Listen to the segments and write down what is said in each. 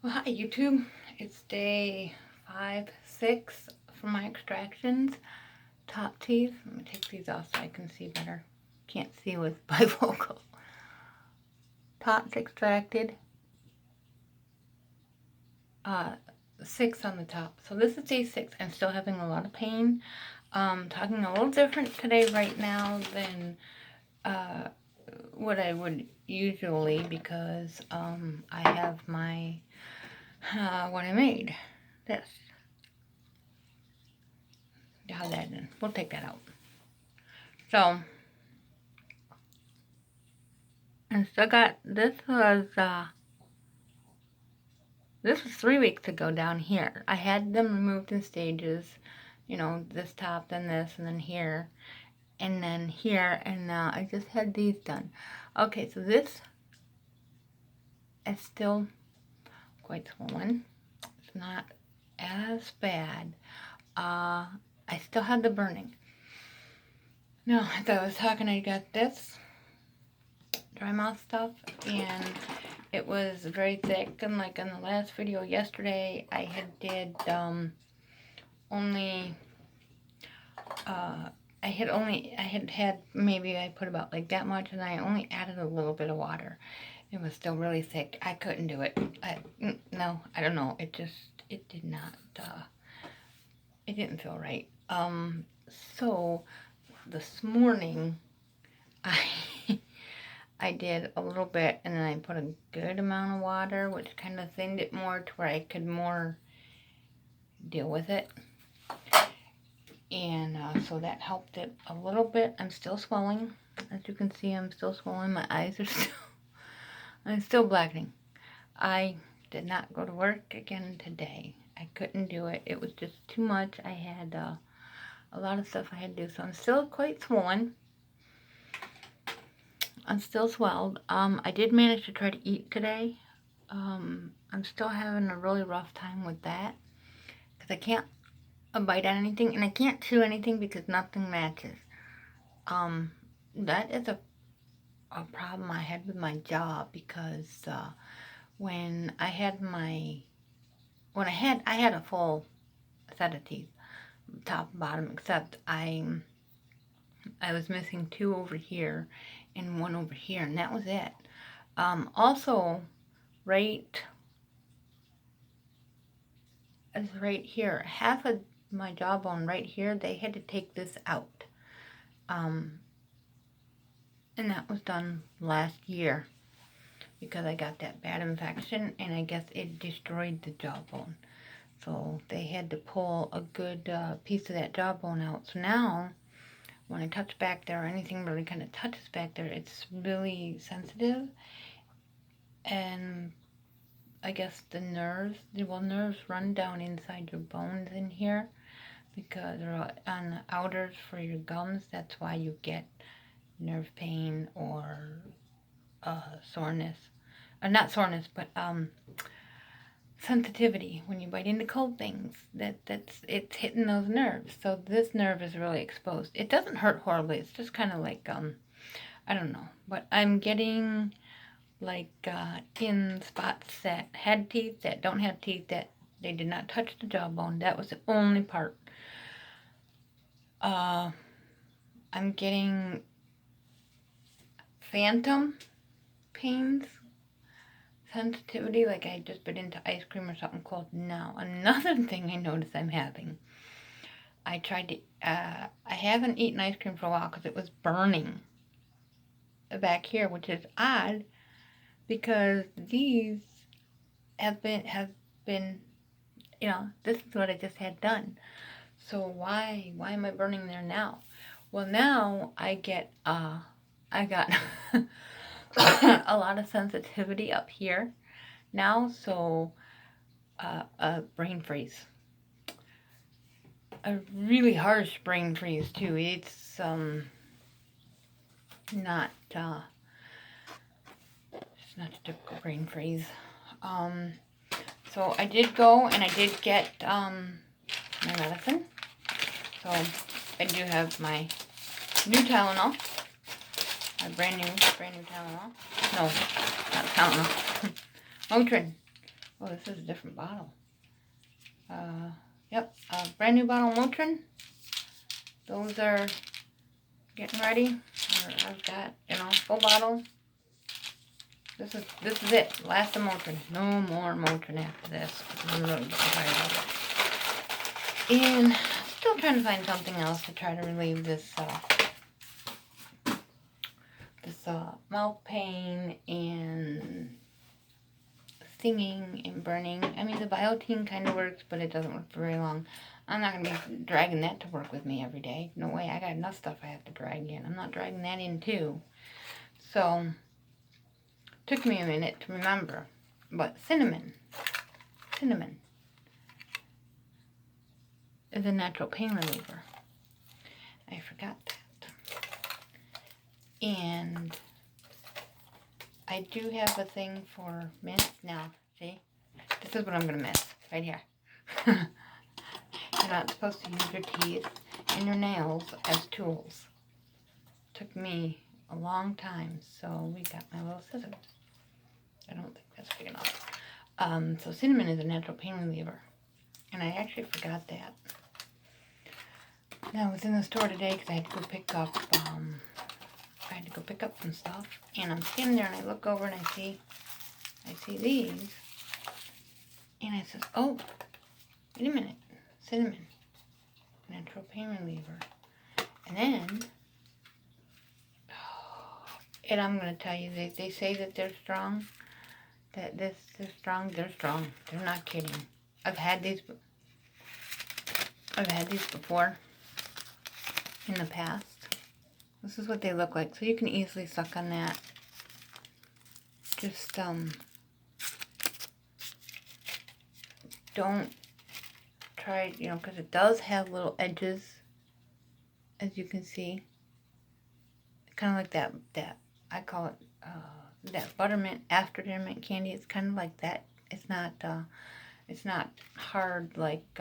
Well, hi YouTube. It's day 5, 6 for my extractions. Top teeth. Let me take these off so I can see better. Can't see with bifocal. Tops extracted. 6 on the top. So this is day 6. I'm still having a lot of pain. Talking a little different today right now than what I would usually, because I have my what I made. This. How that in. We'll take that out. So, and still got, this was 3 weeks ago down here. I had them removed in stages, you know, this top, then this, and then here, and then here, and now I just had these done. Okay, so this is still quite swollen. It's not as bad. I still had the burning. Now, as I was talking, I got this dry mouth stuff, and it was very thick, and like in the last video yesterday, I had maybe I put about like that much, and I only added a little bit of water. It was still really thick. I couldn't do it. No, I don't know. It did not, it didn't feel right. So this morning, I did a little bit, and then I put a good amount of water, which kind of thinned it more to where I could more deal with it. And so that helped it a little bit. I'm still swelling. As you can see, I'm still swollen. My eyes are I'm still blackening. I did not go to work again today. I couldn't do it. It was just too much. I had a lot of stuff I had to do, so I'm still quite swollen. I'm still swelled. I did manage to try to eat today. I'm still having a really rough time with that, because I can't bite on anything, and I can't chew anything because nothing matches. That is a problem I had with my jaw, because when I had I had a full set of teeth, top and bottom, except I was missing 2 over here and 1 over here, and that was it. Also, right here, half of my jawbone right here, they had to take this out. And that was done last year, because I got that bad infection, and I guess it destroyed the jawbone. So they had to pull a good piece of that jawbone out. So now, when I touch back there, or anything really kind of touches back there, it's really sensitive. And I guess the nerves run down inside your bones in here, because they're on the outers for your gums. That's why you get nerve pain or soreness. Not soreness, but sensitivity when you bite into cold things. It's hitting those nerves. So this nerve is really exposed. It doesn't hurt horribly. It's just kind of like I don't know. But I'm getting like in spots that had teeth, that don't have teeth, that they did not touch the jawbone. That was the only part. I'm getting phantom pains, sensitivity, like I just bit into ice cream or something cold. Now, another thing I noticed I'm having, I tried to, I haven't eaten ice cream for a while because it was burning back here, which is odd, because these have been, you know, this is what I just had done. So why am I burning there now? Well, now I got a lot of sensitivity up here now, so a brain freeze. A really harsh brain freeze too. It's not it's not a typical brain freeze. So I did go and I did get my medicine. So I do have my new Tylenol. My brand new Tylenol. No, not Tylenol. Motrin. Oh, this is a different bottle. Yep, brand new bottle of Motrin. Those are getting ready. I've got, full bottle. This is it. Last of Motrin. No more Motrin after this. I'm really getting tired of it. And still trying to find something else to try to relieve this mouth pain and stinging and burning. I mean, the Biotine kind of works, but it doesn't work for very long. I'm not going to be dragging that to work with me every day. No way. I got enough stuff I have to drag in. I'm not dragging that in too. So, took me a minute to remember. But cinnamon is a natural pain reliever. I forgot that. And I do have a thing for mints now. See? This is what I'm going to miss. Right here. You're not supposed to use your teeth and your nails as tools. Took me a long time, so we got my little scissors. I don't think that's big enough. So cinnamon is a natural pain reliever. And I actually forgot that. Now, I was in the store today because I had to go pick up some stuff. And I'm standing there and I look over and I see these. And I says, oh, wait a minute. Cinnamon. Natural pain reliever. And then, and I'm going to tell you, they say that they're strong. That they're strong. They're strong. They're not kidding. I've had these before in the past. This is what they look like. So you can easily suck on that. Just, don't try, because it does have little edges, as you can see. Kind of like that, I call it, that buttermint after dinner mint candy. It's kind of like that. It's not hard like,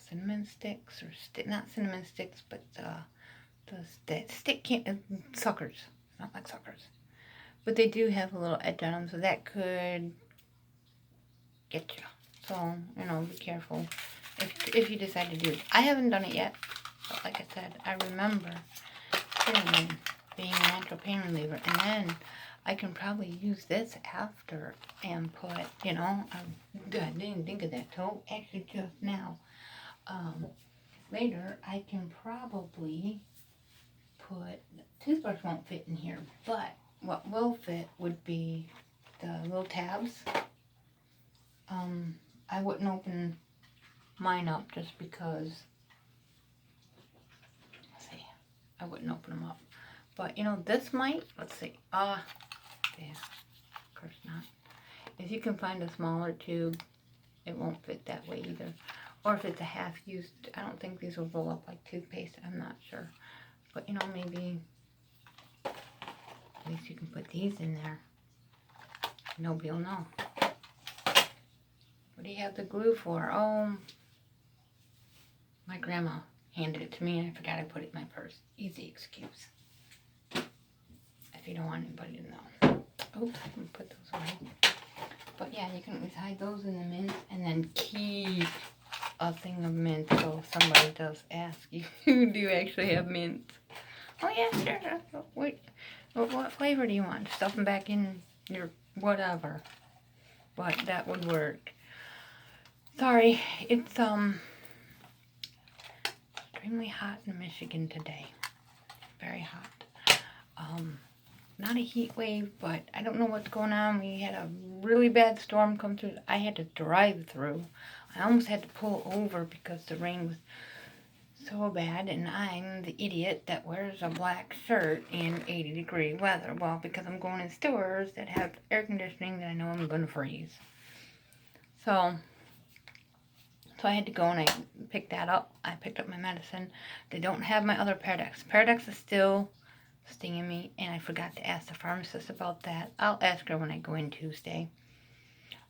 cinnamon sticks, or not cinnamon sticks, but the stick suckers. Not like suckers, but they do have a little edge on them, so that could get you. So be careful if you decide to do it. I haven't done it yet, but like I said, I remember cinnamon being a natural pain reliever, and then I can probably use this after and put, I didn't think of that till actually just now. Later, I can probably put, toothbrush won't fit in here, but what will fit would be the little tabs. I wouldn't open mine up just because, let's see, I wouldn't open them up. But, this might, let's see, yeah, of course not. If you can find a smaller tube, it won't fit that way either. Or if it's a half-used, I don't think these will roll up like toothpaste. I'm not sure. But, maybe at least you can put these in there. Nobody will know. What do you have the glue for? Oh, my grandma handed it to me and I forgot I put it in my purse. Easy excuse. If you don't want anybody to know. Oops, I'm going to put those away. But yeah, you can always hide those in the mint and then keep a thing of mint, so if somebody does ask you, do you actually have mint? Oh yeah, sure. Wait, what flavor do you want? Stuff them back in your whatever. But that would work. Sorry, it's extremely hot in Michigan today. Very hot. Not a heat wave, but I don't know what's going on. We had a really bad storm come through. I had to drive through. I almost had to pull over because the rain was so bad, and I'm the idiot that wears a black shirt in 80-degree weather. Well, because I'm going in stores that have air conditioning that I know I'm going to freeze. So I had to go and I picked that up. I picked up my medicine. They don't have my other Paradex. Paradex is still stinging me, and I forgot to ask the pharmacist about that. I'll ask her when I go in Tuesday.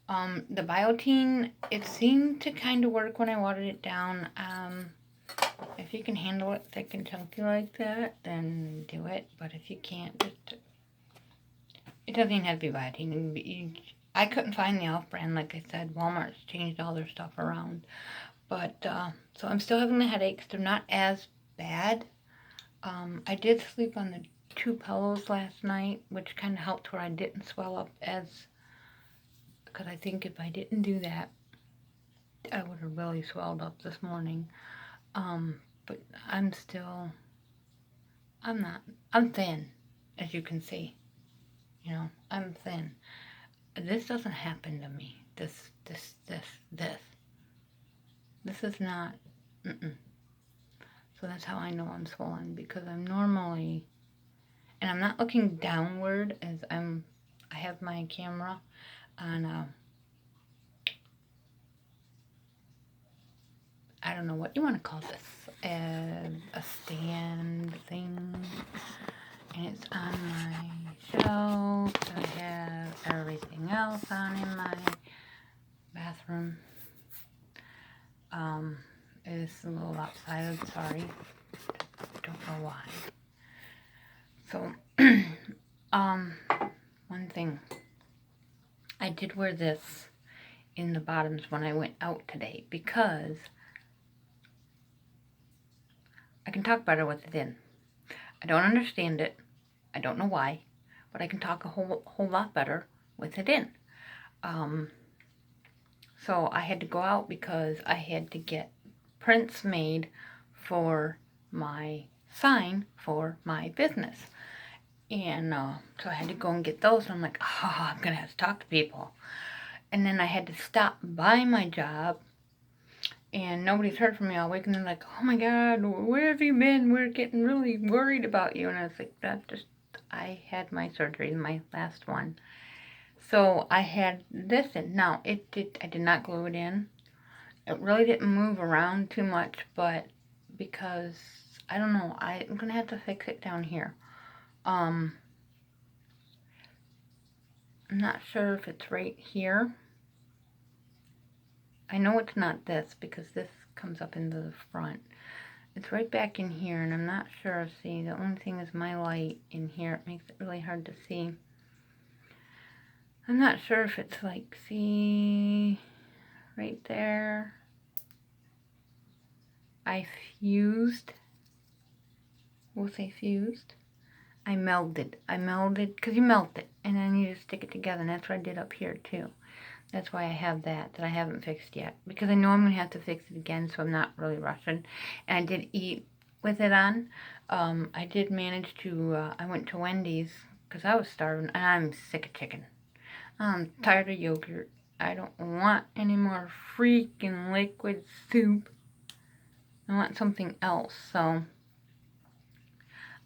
The Biotine, it seemed to kind of work when I watered it down. If you can handle it thick and chunky like that, then do it. But if you can't, just It doesn't even have to be biotin. I couldn't find the Elf brand, like I said. Walmart's changed all their stuff around. But, so I'm still having the headaches. They're not as bad. I did sleep on the 2 pillows last night, which kind of helped where I didn't swell up because I think if I didn't do that, I would have really swelled up this morning. But I'm thin, as you can see. I'm thin. This doesn't happen to me. This is not, So that's how I know I'm swollen, because I'm normally, and I'm not looking downward as I have my camera on I don't know what you want to call this, a stand thing, and it's on my shelf, and I have everything else on in my bathroom. It's a little lopsided, sorry, don't know why. So, one thing, I did wear this in the bottoms when I went out today, because I can talk better with it in. I don't understand it. I don't know why, but I can talk a whole lot better with it in. So I had to go out because I had to get prints made for my sign for my business. And so I had to go and get those. And I'm like, I'm going to have to talk to people. And then I had to stop by my job. And nobody's heard from me all week. And they're like, oh my God, where have you been? We're getting really worried about you. And I was like, I had my surgery, my last one. So I had this in. Now, I did not glue it in. It really didn't move around too much, but because, I don't know, I'm going to have to fix it down here. I'm not sure if it's right here. I know it's not this, because this comes up into the front. It's right back in here, and I'm not sure. See, the only thing is my light in here. It makes it really hard to see. I'm not sure if it's like, see, right there. I fused. We'll say fused. I melded, because you melt it, and then you just stick it together, and that's what I did up here, too. That's why I have that I haven't fixed yet, because I know I'm going to have to fix it again, so I'm not really rushing. And I did eat with it on. I did manage to, I went to Wendy's, because I was starving, and I'm sick of chicken. I'm tired of yogurt. I don't want any more freaking liquid soup. I want something else, so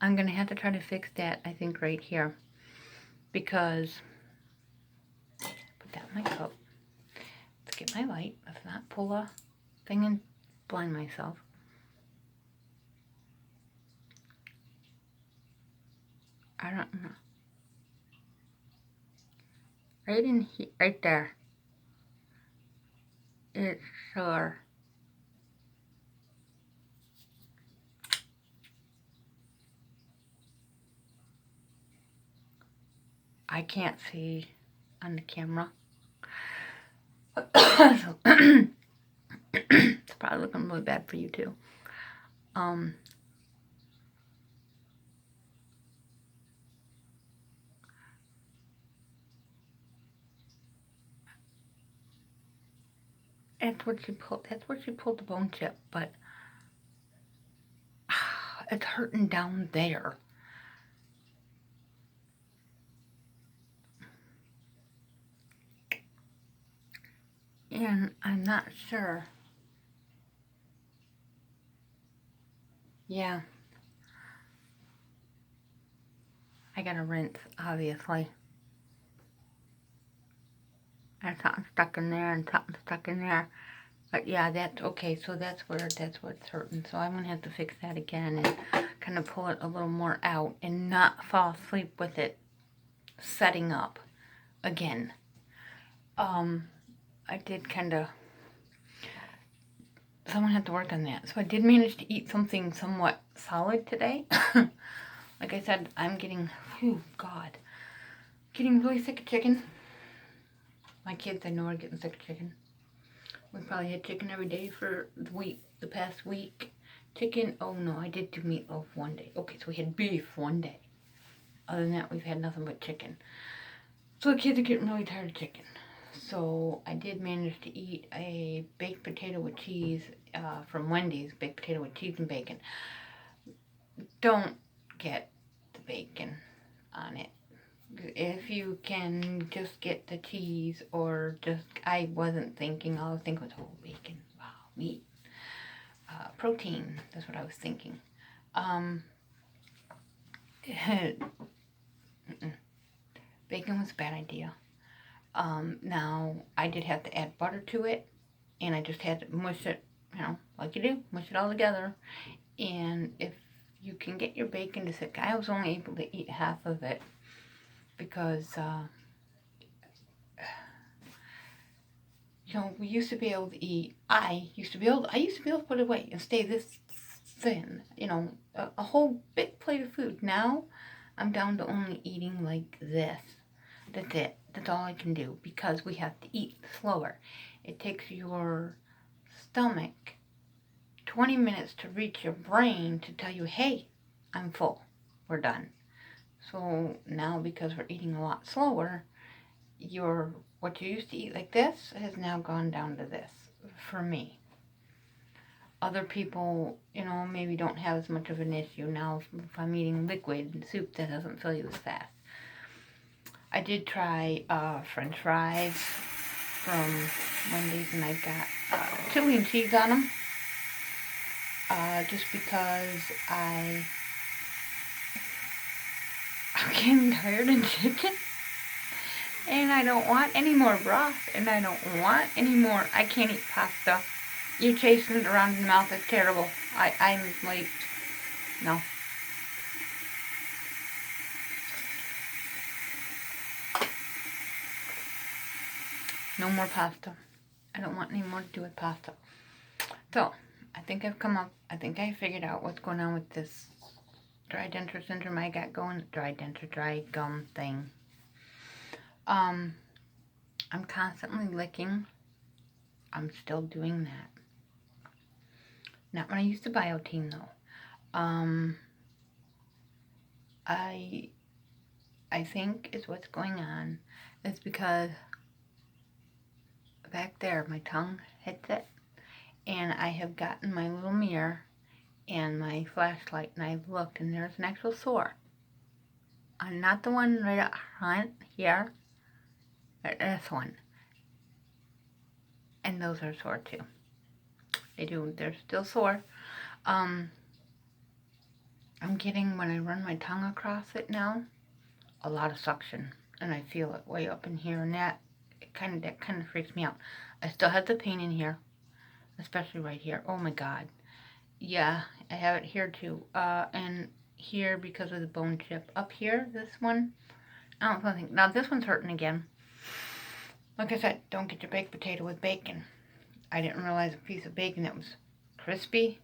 I'm going to have to try to fix that, I think, right here. Because, put that in my cup. Let's get my light. Let's not pull a thing and blind myself. I don't know. Right in here, right there. It's sore. I can't see on the camera. So, it's probably looking really bad for you too. That's where she pulled the bone chip, but it's hurting down there. And I'm not sure. Yeah. I gotta rinse, obviously. There's something stuck in there and something stuck in there. But yeah, that's okay. So that's what's hurting. So I'm gonna have to fix that again and kind of pull it a little more out and not fall asleep with it setting up again. I did kind of, someone had to work on that. So I did manage to eat something somewhat solid today. Like I said, I'm getting, getting really sick of chicken. My kids, I know, are getting sick of chicken. We probably had chicken every day for the past week. Chicken, oh no, I did do meatloaf one day. Okay, so we had beef one day. Other than that, we've had nothing but chicken. So the kids are getting really tired of chicken. So I did manage to eat a baked potato with cheese from Wendy's, baked potato with cheese and bacon. Don't get the bacon on it. If you can just get the cheese, or just, I wasn't thinking, all I was thinking was whole bacon, wow, meat, protein, that's what I was thinking. Bacon was a bad idea. Now, I did have to add butter to it, and I just had to mush it, like you do, mush it all together. And if you can get your bacon to thick, I was only able to eat half of it, because, we used to be able to eat, I used to be able to put it away and stay this thin, a whole big plate of food. Now, I'm down to only eating like this. That's it. That's all I can do, because we have to eat slower. It takes your stomach 20 minutes to reach your brain to tell you, hey, I'm full. We're done. So now, because we're eating a lot slower, what you used to eat like this has now gone down to this, for me. Other people, maybe don't have as much of an issue. Now, if I'm eating liquid soup, that doesn't fill you as fast. I did try French fries from Wendy's, and I got chili and cheese on them, just because I'm getting tired of chicken, and I don't want any more broth, and I don't want any more. I can't eat pasta. You're chasing it around in the mouth. It's terrible. I'm like, no. No more pasta. I don't want any more to do with pasta. So, I think I figured out what's going on with this dry denture syndrome I got going. Dry gum thing. I'm constantly licking. I'm still doing that. Not when I used to Biotin, though. I think is what's going on is because back there, my tongue hits it, and I have gotten my little mirror and my flashlight, and I've looked, and there's an actual sore. Not the one right up front here, this one. And those are sore too. They're still sore. I'm getting, when I run my tongue across it now, a lot of suction, and I feel it way up in here, and that kind of freaks me out. I still have the pain in here, especially right here. Oh my God. Yeah, I have it here too. And here, because of the bone chip. Up here, this one, I don't think. Now this one's hurting again. Like I said, don't get your baked potato with bacon. I didn't realize a piece of bacon that was crispy,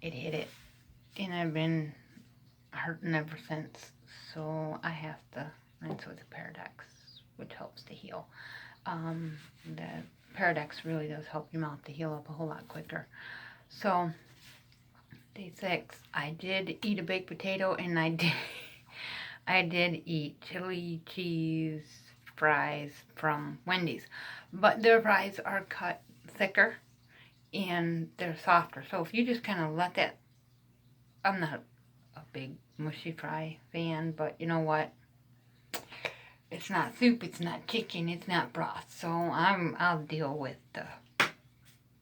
it hit it. And I've been hurting ever since. So I have to rinse with the Paradox, which helps to heal. The Paradox really does help your mouth to heal up a whole lot quicker. So, day 6, I did eat a baked potato, and I did eat chili cheese fries from Wendy's. But their fries are cut thicker, and they're softer. So if you just kind of let that, I'm not a big mushy fry fan, but you know what? It's not soup, it's not chicken, it's not broth. So I'll deal with the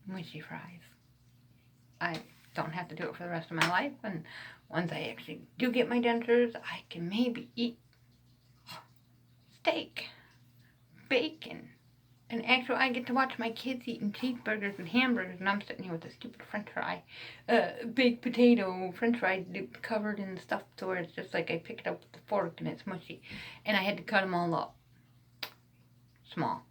mushy fries. I don't have to do it for the rest of my life, and once I actually do get my dentures, I can maybe eat steak, bacon, and actually I get to watch my kids eating cheeseburgers and hamburgers, and I'm sitting here with a stupid french fry, baked potato french fry covered in stuff, so where it's just like I pick it up with a fork and it's mushy, and I had to cut them all up small.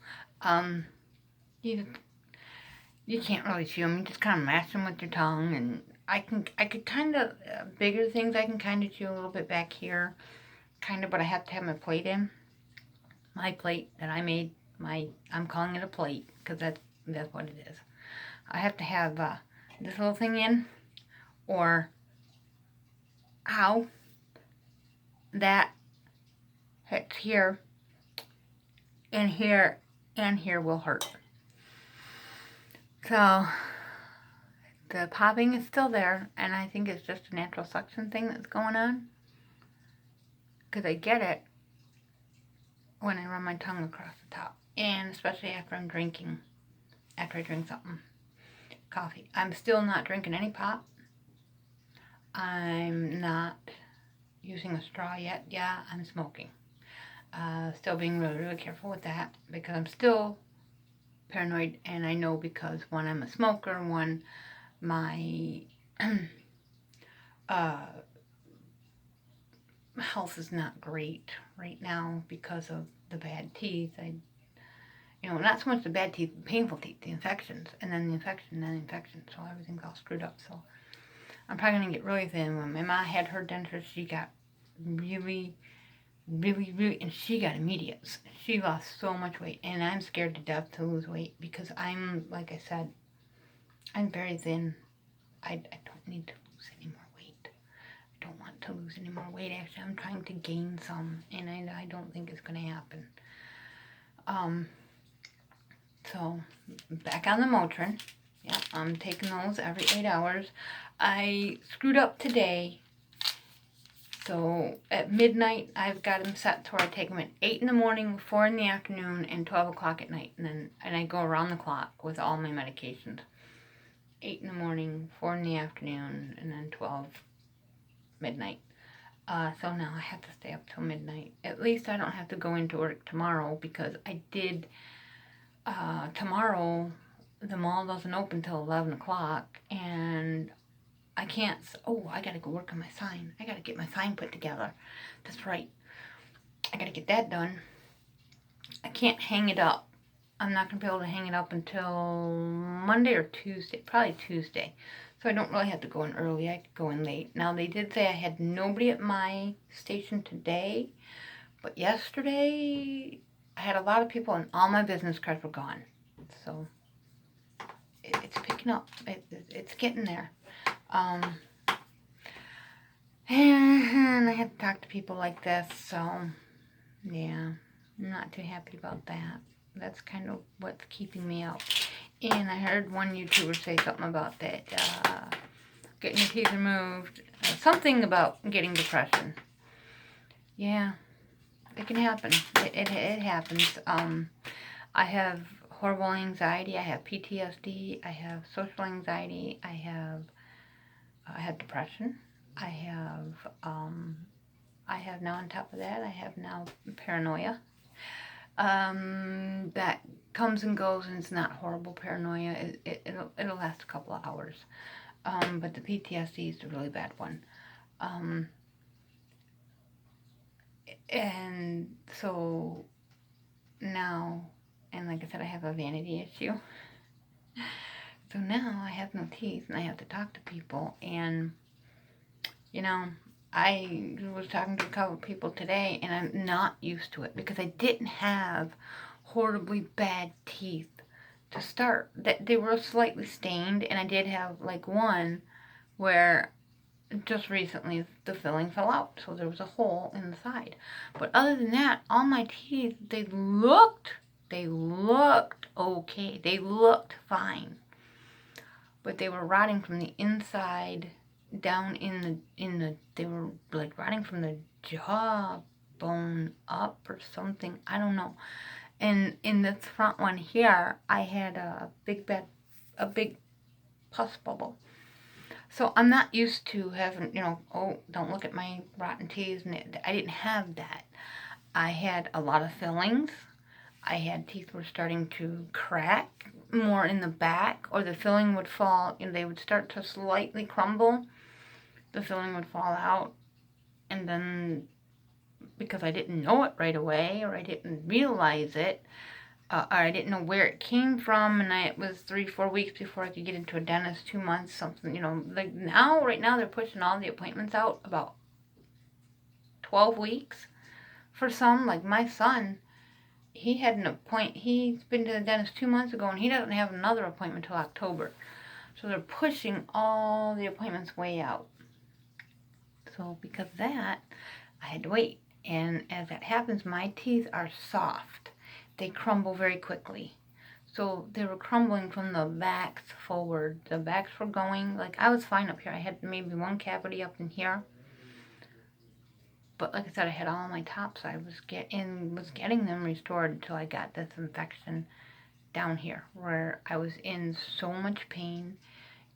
You can't really chew them. You just kind of mash them with your tongue, and I could kind of, bigger things I can kind of chew a little bit back here, kind of, but I have to have my plate in. my plate that I made. I'm calling it a plate because that's what it is. I have to have this little thing in, or how that hits here, and here, and here will hurt. So the popping is still there, and I think it's just a natural suction thing that's going on, because I get it when I run my tongue across the top, and especially after I drink something, coffee. I'm still not drinking any pop. I'm not using a straw yet. Yeah, I'm smoking. Still being really, really careful with that, because I'm still paranoid, and I know because when I'm a smoker, when my health is not great right now because of the bad teeth. Not so much the bad teeth, painful teeth, the infections, and then the infection, and then the infection, so everything's all screwed up. So I'm probably going to get really thin. When my mom had her dentist, she got really, really, really, and she got immediate. She lost so much weight, and I'm scared to death to lose weight because like I said, I'm very thin. I don't need to lose any more weight. I don't want to lose any more weight. Actually, I'm trying to gain some, and I don't think it's going to happen. So, back on the Motrin. Yeah, I'm taking those every 8 hours. I screwed up today. So, at midnight, I've got them set to where I take them at 8 in the morning, 4 in the afternoon, and 12 o'clock at night. And I go around the clock with all my medications. 8 in the morning, 4 in the afternoon, and then 12 midnight. So now I have to stay up till midnight. At least I don't have to go into work tomorrow, because I did... tomorrow, the mall doesn't open till 11 o'clock, and I can't... I gotta go work on my sign. I gotta get my sign put together. That's right. I gotta get that done. I can't hang it up. I'm not gonna be able to hang it up until Monday or Tuesday. Probably Tuesday. So I don't really have to go in early. I could go in late. Now, they did say I had nobody at my station today, but yesterday I had a lot of people, and all my business cards were gone. So it's picking up. It's getting there. And I have to talk to people like this, so yeah, I'm not too happy about that. That's kind of what's keeping me up. And I heard one YouTuber say something about that, getting your teeth removed, something about getting depression. Yeah, it can happen. It happens. I have horrible anxiety. I have PTSD. I have social anxiety. I have depression. I have now, on top of that, I have now paranoia. That comes and goes, and it's not horrible paranoia. It'll last a couple of hours. But the PTSD is the really bad one. And so now, and like I said, I have a vanity issue. So now I have no teeth, and I have to talk to people, and I was talking to a couple of people today, and I'm not used to it because I didn't have horribly bad teeth to start. That they were slightly stained, and I did have like one where just recently the filling fell out, so there was a hole in the side. But other than that, all my teeth, they looked okay. They looked fine, but they were rotting from the inside down in the they were like rotting from the jaw bone up or something. I don't know. And in this front one here, I had a big pus bubble. So I'm not used to having, don't look at my rotten teeth. And I didn't have that. I had a lot of fillings. I had teeth were starting to crack more in the back, or the filling would fall, they would start to slightly crumble. The filling would fall out, and then because I didn't know it right away, or I didn't realize it, or I didn't know where it came from, and it was 3-4 weeks before I could get into a dentist, 2 months, something, like right now they're pushing all the appointments out about 12 weeks for some. Like my son, he had an he's been to the dentist 2 months ago, and he doesn't have another appointment till October. So they're pushing all the appointments way out. So because of that, I had to wait. And as that happens, my teeth are soft. They crumble very quickly. So they were crumbling from the backs forward. The backs were going, like, I was fine up here. I had maybe one cavity up in here. But like I said, I had all my tops. I was getting them restored until I got this infection down here, where I was in so much pain,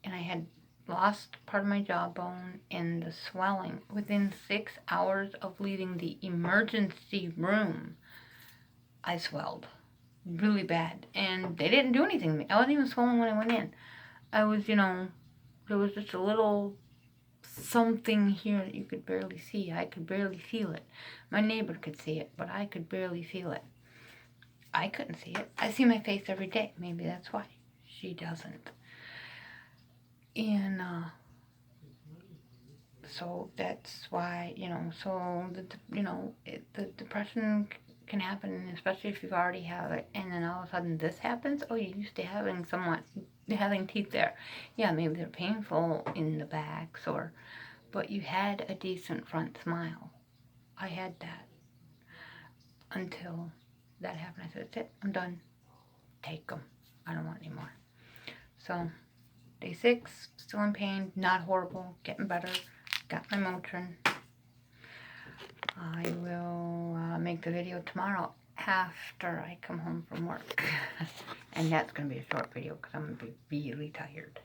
and I had lost part of my jawbone, and the swelling. Within 6 hours of leaving the emergency room, I swelled really bad, and they didn't do anything to me. I wasn't even swollen when I went in. I was, there was just a little something here that you could barely see. I could barely feel it. My neighbor could see it, but I could barely feel it. I couldn't see it. I see my face every day. Maybe that's why she doesn't. And so that's why, so the depression can happen, especially if you've already had it, and then all of a sudden this happens. Oh, you're used to having teeth there. Yeah, maybe they're painful in the backs, but you had a decent front smile. I had that until that happened. I said, that's it, I'm done. Take them. I don't want any more. So, day 6, still in pain, not horrible, getting better. Got my Motrin. I will make the video tomorrow after I come home from work. And that's going to be a short video because I'm going to be really tired.